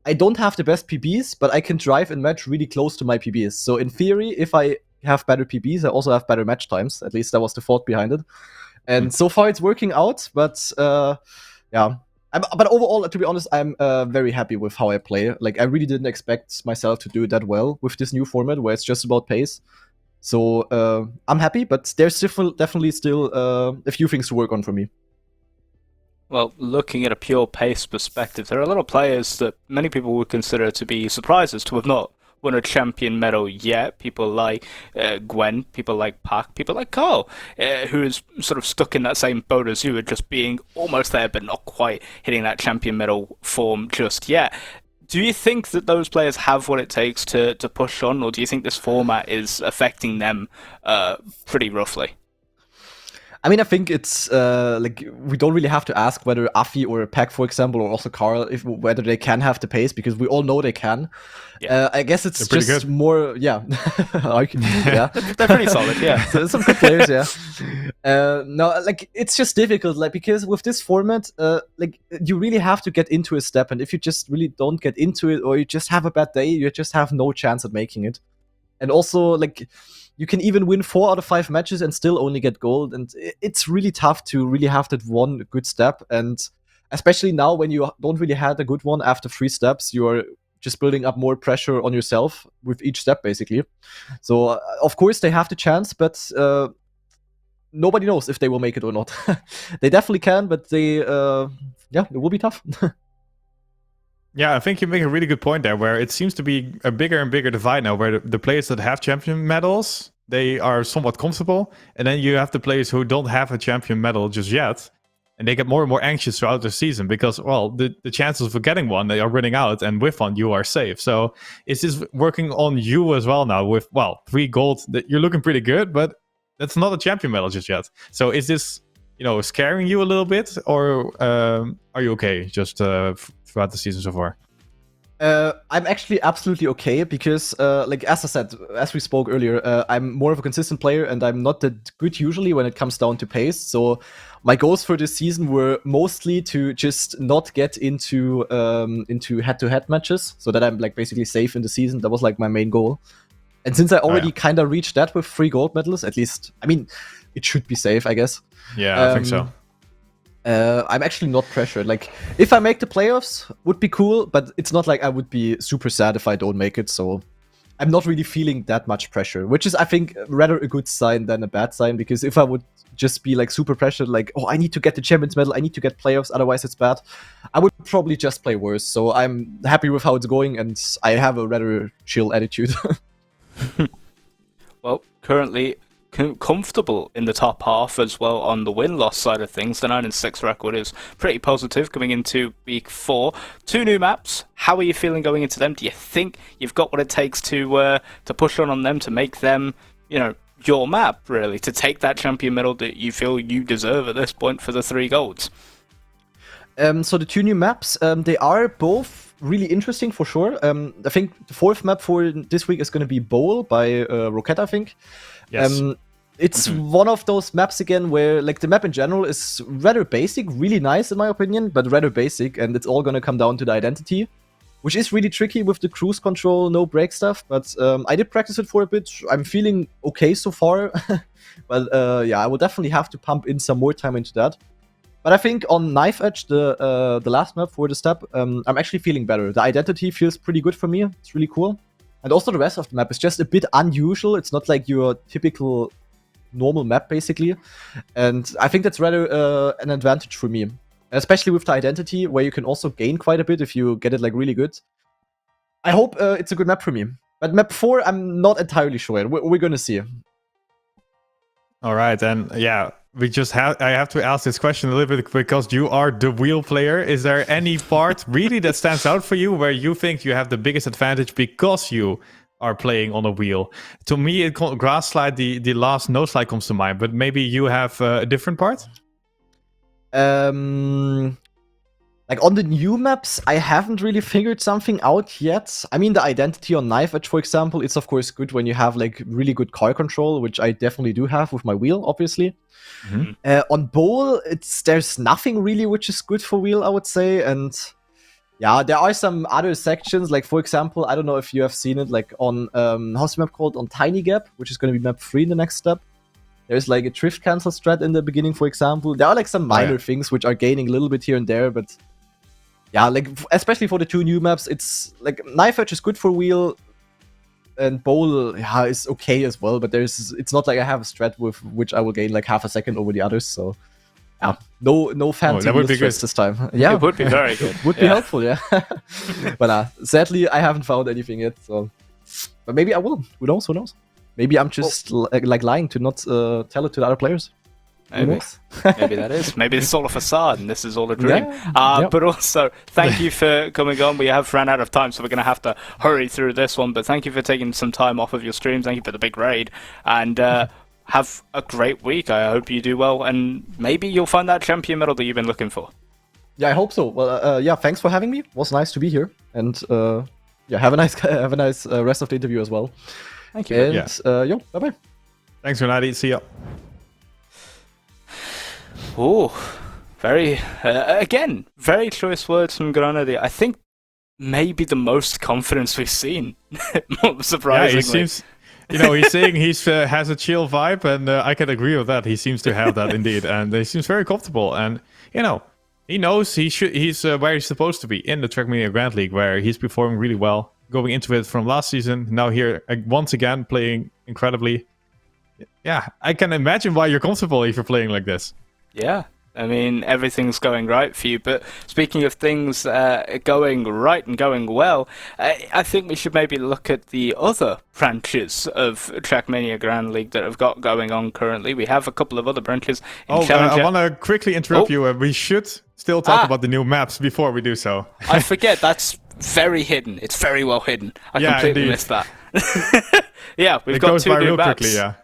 I don't have the best PBs, but I can drive and match really close to my PBs. So in theory, if I have better PBs, I also have better match times. At least that was the thought behind it. And so far it's working out, but yeah. But overall, to be honest, I'm very happy with how I play. Like, I really didn't expect myself to do that well with this new format where it's just about pace. So I'm happy, but there's definitely still a few things to work on for me. Well, looking at a pure pace perspective, there are a lot of players that many people would consider to be surprises to have not won a champion medal yet. People like Gwen, people like Pak, people like Carl, who is sort of stuck in that same boat as you, just being almost there but not quite hitting that champion medal form just yet. Do you think that those players have what it takes to push on, or do you think this format is affecting them pretty roughly? I mean, I think it's like we don't really have to ask whether Afi or Pack, for example, or also Carl, whether they can have the pace, because we all know they can. Yeah. I guess it's just good. More, yeah. Yeah, they're pretty solid. Yeah, so some good players. Yeah. No, like it's just difficult, like because with this format, like you really have to get into a step, and if you just really don't get into it, or you just have a bad day, you just have no chance at making it. And also, like, you can even win 4 out of 5 matches and still only get gold, and it's really tough to really have that one good step. And especially now, when you don't really had a good one after 3 steps, you're just building up more pressure on yourself with each step, basically. So, of course, they have the chance, but nobody knows if they will make it or not. They definitely can, but yeah, it will be tough. Yeah, I think you make a really good point there, where it seems to be a bigger and bigger divide now, where the players that have champion medals, they are somewhat comfortable, and then you have the players who don't have a champion medal just yet, and they get more and more anxious throughout the season because, well, the chances of getting one, they are running out, and with one, you are safe. So is this working on you as well now with, well, 3 gold? You're looking pretty good, but that's not a champion medal just yet. So is this, scaring you a little bit, or are you okay just throughout the season so far? I'm actually absolutely okay because, like as I said, as we spoke earlier, I'm more of a consistent player and I'm not that good usually when it comes down to pace. So my goals for this season were mostly to just not get into head-to-head matches, so that I'm like basically safe in the season. That was like my main goal. And since I already kind of reached that with 3 gold medals, at least, I mean, it should be safe, I guess. Yeah, I think so. I'm actually not pressured. Like, if I make the playoffs, would be cool, but it's not like I would be super sad if I don't make it, so I'm not really feeling that much pressure, which is, I think, rather a good sign than a bad sign, because if I would just be, like, super pressured, like, oh, I need to get the Champions Medal, I need to get playoffs, otherwise it's bad, I would probably just play worse, so I'm happy with how it's going, and I have a rather chill attitude. Well, currently comfortable in the top half as well on the win-loss side of things. The 9-6 record is pretty positive coming into week 4. 2 new maps. How are you feeling going into them? Do you think you've got what it takes to push on them, to make them, your map, really, to take that champion medal that you feel you deserve at this point for the 3 golds? So the 2 new maps, they are both really interesting for sure. I think the 4th map for this week is going to be Bowl by Rocket, I think. Yes. It's one of those maps again where, like, the map in general is rather basic, really nice in my opinion, but rather basic, and it's all going to come down to the identity, which is really tricky with the cruise control, no break stuff, but I did practice it for a bit. I'm feeling okay so far, but yeah, I will definitely have to pump in some more time into that. But I think on Knife Edge, the last map for the step, I'm actually feeling better. The identity feels pretty good for me. It's really cool. And also the rest of the map is just a bit unusual. It's not like your typical normal map, basically. And I think that's rather an advantage for me. Especially with the identity, where you can also gain quite a bit if you get it like really good. I hope it's a good map for me. But map 4, I'm not entirely sure. We're gonna see. All right, and yeah, I have to ask this question a little bit because you are the wheel player. Is there any part really that stands out for you where you think you have the biggest advantage because you are playing on a wheel? To me, grass slide, the last no slide comes to mind, but maybe you have a different part? Like on the new maps, I haven't really figured something out yet. I mean, the identity on Knife Edge, for example, it's of course good when you have like really good car control, which I definitely do have with my wheel, obviously. On Bowl, there's nothing really which is good for wheel, I would say. And yeah, there are some other sections, like for example, I don't know if you have seen it, like on how's the map called? On Tiny Gap, which is going to be map 3 in the next step. There's like a drift cancel strat in the beginning, for example. There are like some minor things which are gaining a little bit here and there, but yeah, like especially for the 2 new maps, it's like Knife Edge is good for wheel. and Bowl is okay as well, but it's not like I have a strat with which I will gain like half a second over the others. So no fancy that would be good strats this time. Yeah, It would be very good. would be helpful. Yeah, but sadly I haven't found anything yet. So, but maybe I will. Who knows? Who knows? Maybe I'm just like lying to not tell it to the other players. Maybe. Maybe that is. Maybe it's all a facade and this is all a dream. Yeah. But also, thank you for coming on. We have ran out of time, so we're going to have to hurry through this one. But thank you for taking some time off of your stream. Thank you for the big raid. And have a great week. I hope you do well. And maybe you'll find that champion medal that you've been looking for. Yeah, I hope so. Well, yeah, thanks for having me. It was nice to be here. And yeah, have a nice rest of the interview as well. Thank you. And bye-bye. Thanks, GranaDy. See ya. Oh, very, again, very choice words from GranaDy. I think maybe the most confidence we've seen, surprisingly. Yeah, he seems, he's saying he has a chill vibe, and I can agree with that. He seems to have that indeed, and he seems very comfortable. And, he knows he's where he's supposed to be, in the Trackmania Grand League, where he's performing really well, going into it from last season, now here once again playing incredibly. Yeah, I can imagine why you're comfortable if you're playing like this. Yeah, I mean, everything's going right for you. But speaking of things going right and going well, I think we should maybe look at the other branches of Trackmania Grand League that have got going on currently. We have a couple of other branches in Challenger. I want to quickly interrupt you. We should still talk about the new maps before we do so. I forget, that's very hidden. It's very well hidden. I completely missed that. Yeah, we've got two new maps. Quickly,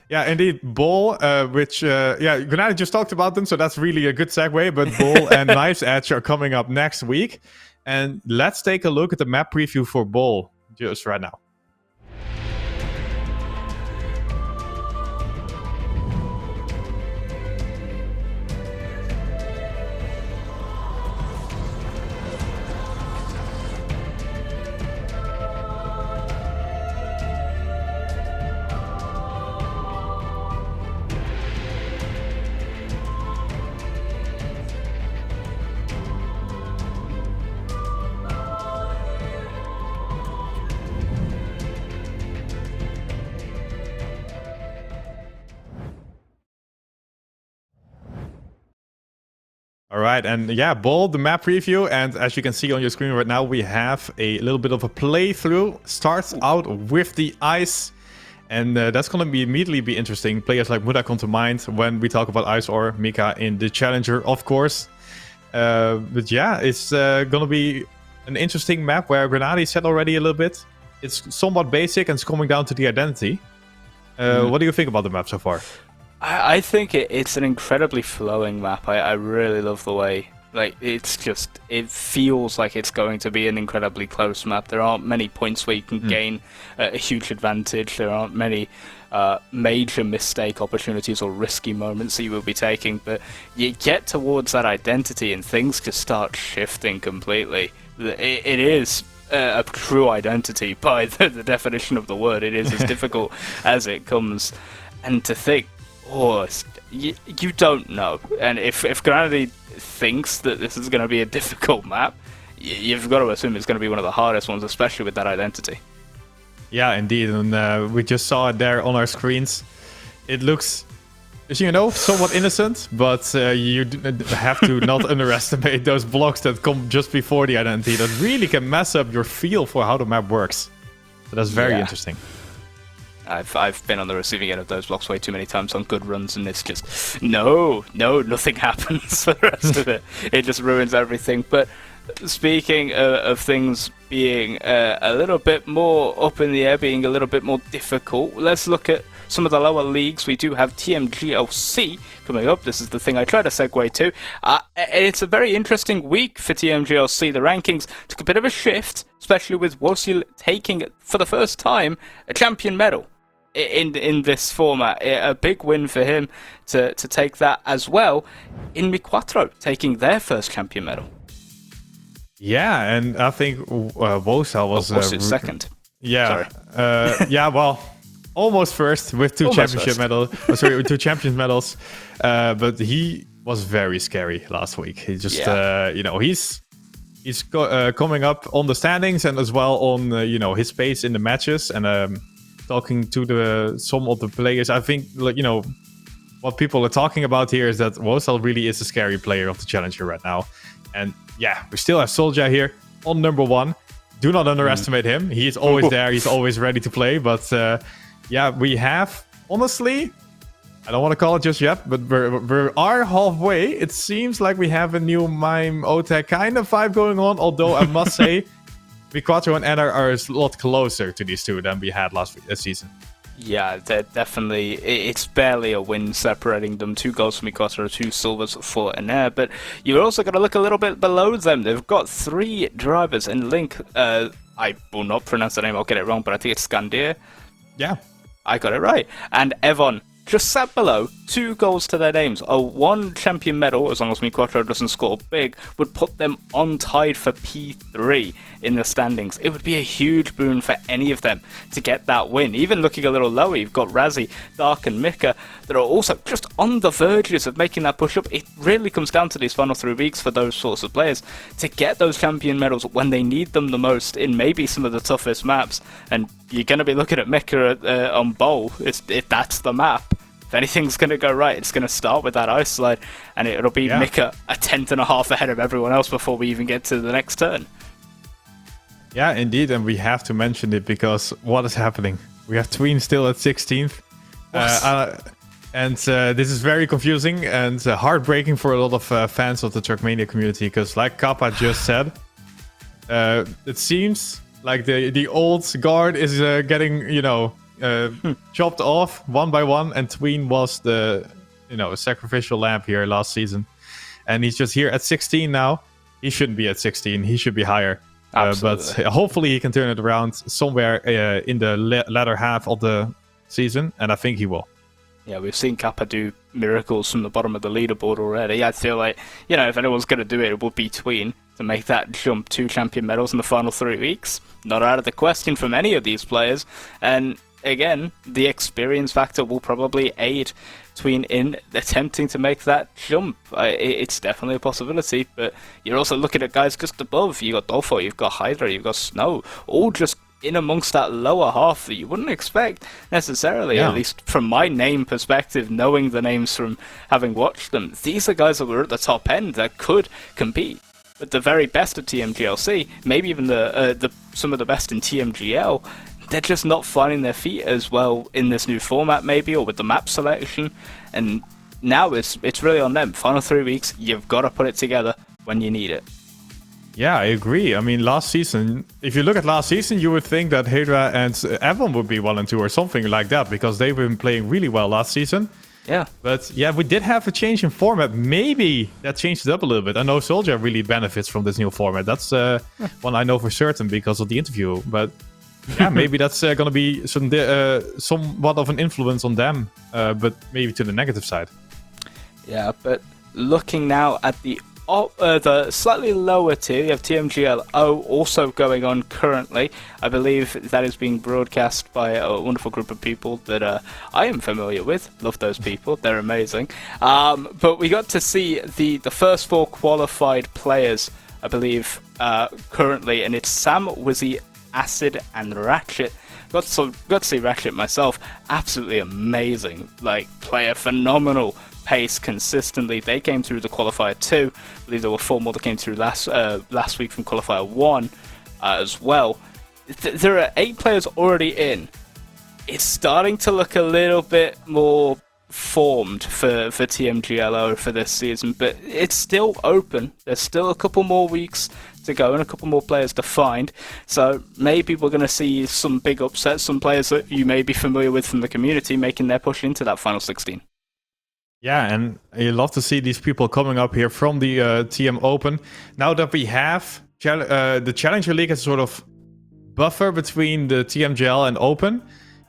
yeah, indeed. Ball, which, GranaDy just talked about them, so that's really a good segue. But Ball and Knife's Edge are coming up next week. And let's take a look at the map preview for Ball just right now. All right, and yeah, Ball, the map preview, and as you can see on your screen right now, we have a little bit of a playthrough. Starts out with the ice, and that's going to immediately be interesting. Players like Muda come to mind when we talk about ice, or Mika in the Challenger, of course. But yeah, it's going to be an interesting map where GranaDy said already a little bit. It's somewhat basic and it's coming down to the identity. What do you think about the map so far? I think it's an incredibly flowing map. I really love the way, it feels like it's going to be an incredibly close map. There aren't many points where you can gain a huge advantage. There aren't many major mistake opportunities or risky moments that you will be taking, but you get towards that identity and things just start shifting completely. It is a true identity by the definition of the word. It is as difficult as it comes. And to think, you don't know. And if GranaDy thinks that this is going to be a difficult map, you've got to assume it's going to be one of the hardest ones, especially with that identity. Yeah, indeed. And we just saw it there on our screens. It looks, somewhat innocent, but you have to not underestimate those blocks that come just before the identity that really can mess up your feel for how the map works. So that's very interesting. I've been on the receiving end of those blocks way too many times on good runs, and it's just nothing happens for the rest of it. It just ruins everything. But speaking of things being a little bit more up in the air, being a little bit more difficult, let's look at some of the lower leagues. We do have TMGLC coming up. This is the thing I try to segue to. It's a very interesting week for TMGLC. The rankings took a bit of a shift, especially with Wosil taking, for the first time, a champion medal in this format. A big win for him to take that as well. In Mi4 taking their first champion medal. Yeah, and I think Wosil was second. Yeah. Sorry. Almost first with two championship medals. With two champions medals. But he was very scary last week. He just, he's he's coming up on the standings and as well on his pace in the matches and talking to some of the players. I think what people are talking about here is that Wosal really is a scary player of the Challenger right now. And yeah, we still have Soldier here on number 1. Do not underestimate him. He's always there. He's always ready to play. But we have, honestly, I don't want to call it just yet, but we are halfway. It seems like we have a new Mime Otech kind of vibe going on. Although I must say, Miquattro and Eder are a lot closer to these two than we had last season. Yeah, they're definitely. It's barely a win separating them. 2 goals for Miquattro, 2 silvers for Eder. But you're also going to look a little bit below them. They've got 3 drivers in Link. I will not pronounce the name. I'll get it wrong, but I think it's Skandir. Yeah, I got it right. And Evon. Just sat below, 2 goals to their names. A 1 champion medal, as long as Miquattro doesn't score big, would put them on tied for P3 in the standings. It would be a huge boon for any of them to get that win. Even looking a little lower, you've got Razzie, Dark and Mika that are also just on the verges of making that push up. It really comes down to these final 3 weeks for those sorts of players to get those champion medals when they need them the most in maybe some of the toughest maps. And you're going to be looking at Mika on Bowl if that's the map. If anything's going to go right, it's going to start with that ice slide, and it'll be Mika a 10th.5 ahead of everyone else before we even get to the next turn. Yeah, indeed, and we have to mention it because what is happening? We have Tween still at 16th, and this is very confusing and heartbreaking for a lot of fans of the Trackmania community because, like Kappa just said, it seems like the old guard is getting, chopped off one by one, and Tween was the sacrificial lamb here last season, and he's just here at 16 now. He shouldn't be at 16. He should be higher. But hopefully he can turn it around somewhere in the latter half of the season, and I think he will. Yeah, we've seen Kappa do miracles from the bottom of the leaderboard already. I feel like, if anyone's going to do it, it would be Tween to make that jump 2 champion medals in the final 3 weeks. Not out of the question from any of these players, and again, the experience factor will probably aid Tween in attempting to make that jump. It's definitely a possibility, but you're also looking at guys just above. You've got Dolfo, you've got Hydra, you've got Snow, all just in amongst that lower half that you wouldn't expect necessarily, at least from my name perspective, knowing the names from having watched them. These are guys that were at the top end that could compete with the very best of TMGLC, maybe even some of the best in TMGL. They're just not finding their feet as well in this new format, maybe, or with the map selection. And now it's really on them. Final 3 weeks, you've got to put it together when you need it. Yeah, I agree. I mean, last season, if you look at last season, you would think that Hydra and Evon would be 1 and 2 or something like that, because they've been playing really well last season. Yeah. But yeah, we did have a change in format. Maybe that changed it up a little bit. I know Soldier really benefits from this new format. That's one I know for certain because of the interview. But yeah, maybe that's going to be somewhat of an influence on them, but maybe to the negative side. Yeah, but looking now at the slightly lower tier, you have TMGL also going on currently. I believe that is being broadcast by a wonderful group of people that I am familiar with. Love those people, they're amazing. But we got to see the first 4 qualified players, I believe, currently, and it's Sam, Wizzy, Acid and Ratchet. Got to see Ratchet myself. Absolutely amazing. Player, phenomenal pace consistently. They came through the qualifier 2. I believe there were 4 more that came through last week from qualifier 1 as well. There are 8 players already in. It's starting to look a little bit more formed for TMGLO for this season, but it's still open. There's still a couple more weeks to go and a couple more players to find, so maybe we're going to see some big upsets, some players that you may be familiar with from the community making their push into that final 16. Yeah, and you love to see these people coming up here from the TM Open. Now that we have the Challenger League as a sort of buffer between the TMGL and Open,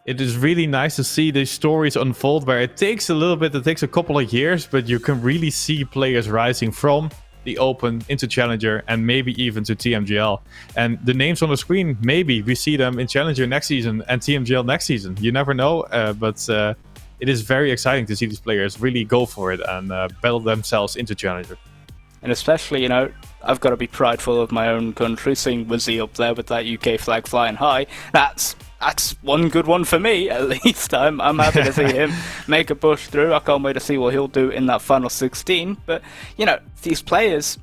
it is really nice to see these stories unfold where it takes a couple of years, but you can really see players rising from the Open into Challenger and maybe even to TMGL. And the names on the screen, maybe we see them in Challenger next season and TMGL next season. You never know, but it is very exciting to see these players really go for it and battle themselves into Challenger. And especially, I've got to be prideful of my own country, seeing Wizzy up there with that UK flag flying high. That's one good one for me, at least. I'm happy to see him make a push through. I can't wait to see what he'll do in that final 16. But, you know, these players,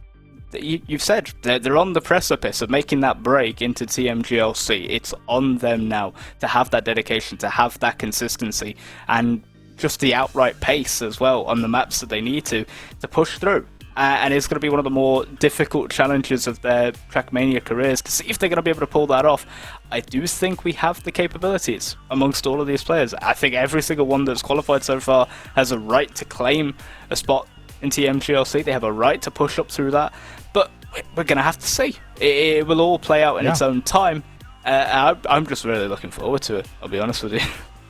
you've said, they're on the precipice of making that break into TMGLC. It's on them now to have that dedication, to have that consistency, and just the outright pace as well on the maps that they need to push through. And it's going to be one of the more difficult challenges of their Trackmania careers to see if they're going to be able to pull that off. I do think we have the capabilities amongst all of these players. I think every single one that's qualified so far has a right to claim a spot in TMGLC. They have a right to push up through that. But we're going to have to see. It will all play out in its own time. I'm just really looking forward to it, I'll be honest with you.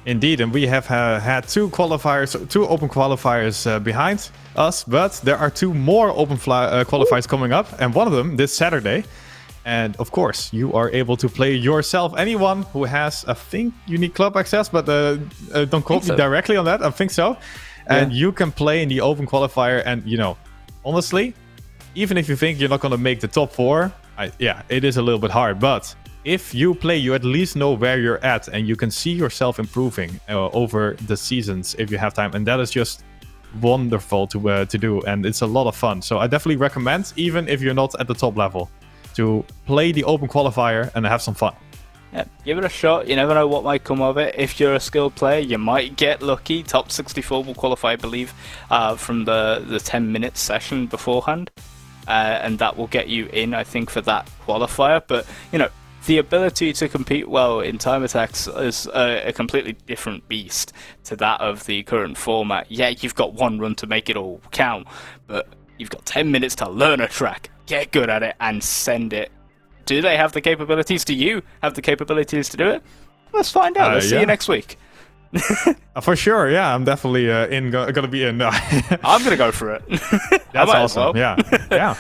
Indeed, and we have had two open qualifiers behind us, but there are two more open qualifiers coming up, and one of them this Saturday. And of course, you are able to play yourself. Anyone who has, I think, unique club access, but don't quote me directly on that. I think so. And you can play in the open qualifier, and you know, honestly, even if you think you're not going to make the top 4, it is a little bit hard, but if you play, you at least know where you're at, and you can see yourself improving over the seasons if you have time, and that is just wonderful to do, and it's a lot of fun. So I definitely recommend, even if you're not at the top level, to play the open qualifier and have some fun. Yeah, give it a shot. You never know what might come of it. If you're a skilled player, you might get lucky. Top 64 will qualify, I believe, from the 10 minute session beforehand, and that will get you in, I think, for that qualifier. But you know, the ability to compete well in time attacks is a completely different beast to that of the current format. Yeah, you've got one run to make it all count, but you've got 10 minutes to learn a track, get good at it, and send it. Do they have the capabilities? Do you have the capabilities to do it? Let's find out. Let's see you next week. For sure, yeah. I'm definitely gonna be in. I'm gonna go for it. That's awesome. Well. Yeah.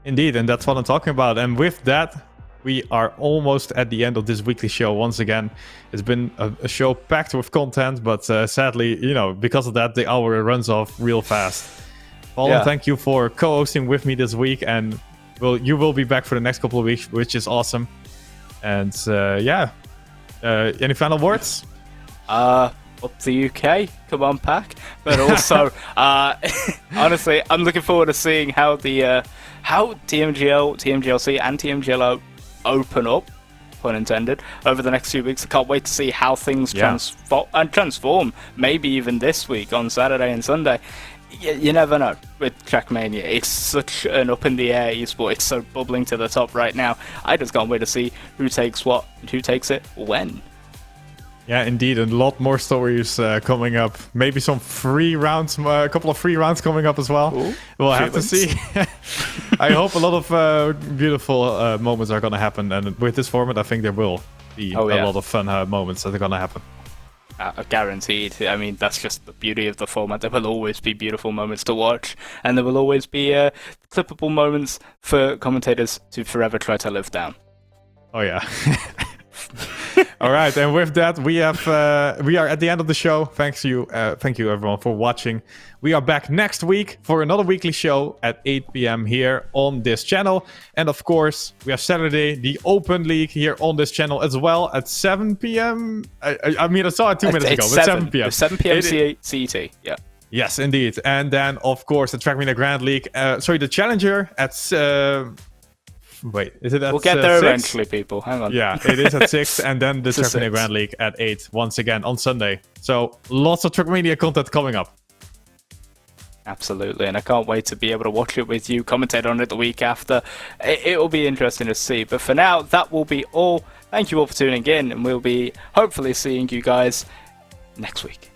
Indeed, and that's what I'm talking about. And with that, we are almost at the end of this weekly show once again. It's been a show packed with content, but sadly, you know, because of that, the hour runs off real fast. Paul, thank you for co-hosting with me this week, and you will be back for the next couple of weeks, which is awesome. And any final words? Up the UK, come on, pack. But also, honestly, I'm looking forward to seeing how the how TMGLC, and TMGLO open up, pun intended, over the next few weeks. I can't wait to see how things transform, maybe even this week on Saturday and Sunday. You never know with Trackmania. It's such an up in the air esport. It's so bubbling to the top right now. I just can't wait to see who takes what and who takes it when. Yeah, indeed, a lot more stories coming up. Maybe some free rounds, a couple of free rounds coming up as well. Ooh, we'll have to see. I hope a lot of beautiful moments are going to happen, and with this format, I think there will be a lot of fun moments that are going to happen. Guaranteed. I mean, that's just the beauty of the format. There will always be beautiful moments to watch, and there will always be clippable moments for commentators to forever try to live down. Oh yeah. All right, and with that, we are at the end of the show. Thank you everyone for watching. We are back next week for another weekly show at 8 p.m. here on this channel, and of course, we have Saturday the Open League here on this channel as well at 7 p.m. I mean, I saw it 2 minutes ago, but 7 p.m. 7 p.m. CET. Yeah. Yes, indeed, and then of course the Trackmania Grand League. The Challenger at. Wait, is it at 6? We'll get there eventually, people. Hang on. Yeah, it is at 6, and then the Trackmania Grand League at 8, once again on Sunday. So, lots of Trackmania content coming up. Absolutely, and I can't wait to be able to watch it with you, commentate on it the week after. It will be interesting to see. But for now, that will be all. Thank you all for tuning in, and we'll be hopefully seeing you guys next week.